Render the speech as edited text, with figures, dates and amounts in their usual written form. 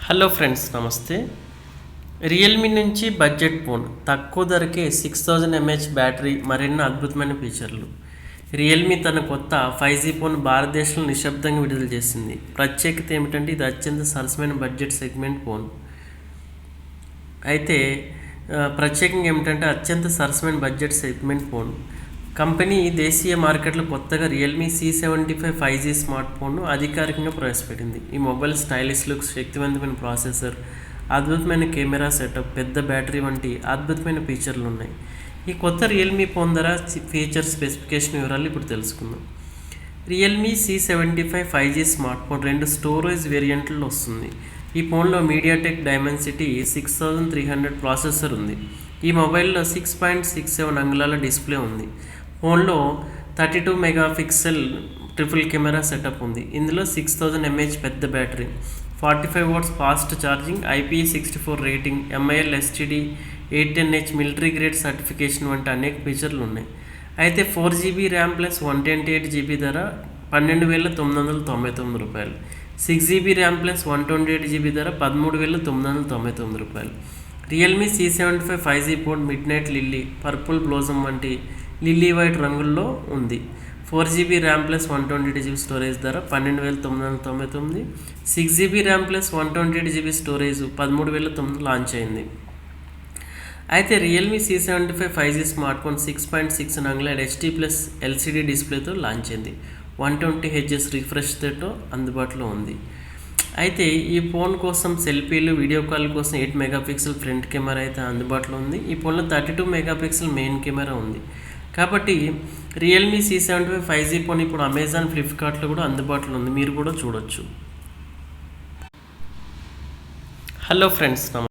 Hello friends, నమస్తే. Realme నుంచి budget phone, తక్కువ ధరకే 6000 mAh బ్యాటరీ, మరెన్నో అద్భుతమైన ఫీచర్లు. రియల్మీ తన కొత్త 5G ఫోన్ భారతదేశంలో నిశ్శబ్దంగా విడుదల చేసింది. ప్రత్యేకత ఏమిటంటే ఇది అత్యంత సరసమైన బడ్జెట్ సెగ్మెంట్ ఫోన్. అయితే ప్రత్యేకంగా ఏమిటంటే అత్యంత సరసమైన బడ్జెట్ సెగ్మెంట్ ఫోన్. కంపెనీ దేశీయ మార్కెట్లో కొత్తగా రియల్మీ C75 5G స్మార్ట్ ఫోన్ను అధికారికంగా ప్రవేశపెట్టింది. ఈ మొబైల్ స్టైలిష్ లుక్స్, శక్తివంతమైన ప్రాసెసర్, అద్భుతమైన కెమెరా సెటప్, పెద్ద బ్యాటరీ వంటి అద్భుతమైన ఫీచర్లు ఉన్నాయి. ఈ కొత్త రియల్మీ ఫోన్ ధర, ఫీచర్ స్పెసిఫికేషన్ వివరాలు ఇప్పుడు తెలుసుకుందాం. Realme C75 5G smart phone 2 storage వేరియంట్లో వస్తుంది. ఈ ఫోన్లో మీడియాటెక్ డైమెన్సిటీ 6300 ప్రాసెసర్ ఉంది. ఈ మొబైల్లో 6.67 అంగుళాల డిస్ప్లే ఉంది. ఫోన్లో 32 మెగాపిక్సెల్ ట్రిపుల్ కెమెరా సెటప్ ఉంది. ఇందులో 6000 mAh పెద్ద battery, 45 watts fast charging, IP64 rating, MIL STD, 810H military grade certification వంటి అనేక ఫీచర్లు ఉన్నాయి. అయితే 4GB ర్యామ్ ప్లస్ 128GB ధర 12999 రూపాయలు, 6GB ర్యామ్ ప్లస్ 128GB ధర 13999 రూపాయలు. Realme C75 5G phone mid night lily, purple blossom వంటి లిల్లీ వైట్ రంగుల్లో ఉంది. 4GB RAM plus 128GB storage ధర 12999, 6GB RAM plus 128GB storage 13009 launch అయింది. అయితే Realme C75 5G smart phone 6.6 అంగుళాల HD+ LCD డిస్ప్లేతో launch అయింది. 120Hz రిఫ్రెష్ రేట్తో అందుబాటులో ఉంది. అయితే ఈ ఫోన్ కోసం సెల్ఫీలు, వీడియో కాల్ కోసం 8 మెగాపిక్సెల్ ఫ్రంట్ కెమెరా అయితే అందుబాటులో ఉంది. ఈ ఫోన్లో 32 మెగాపిక్సెల్ మెయిన్ కెమెరా ఉంది. కాబట్టి రియల్మీ C75 5G ఫోన్ ఇప్పుడు అమెజాన్, ఫ్లిప్కార్ట్లో కూడా అందుబాటులో ఉంది. మీరు కూడా చూడొచ్చు. హలో ఫ్రెండ్స్, నమస్తే.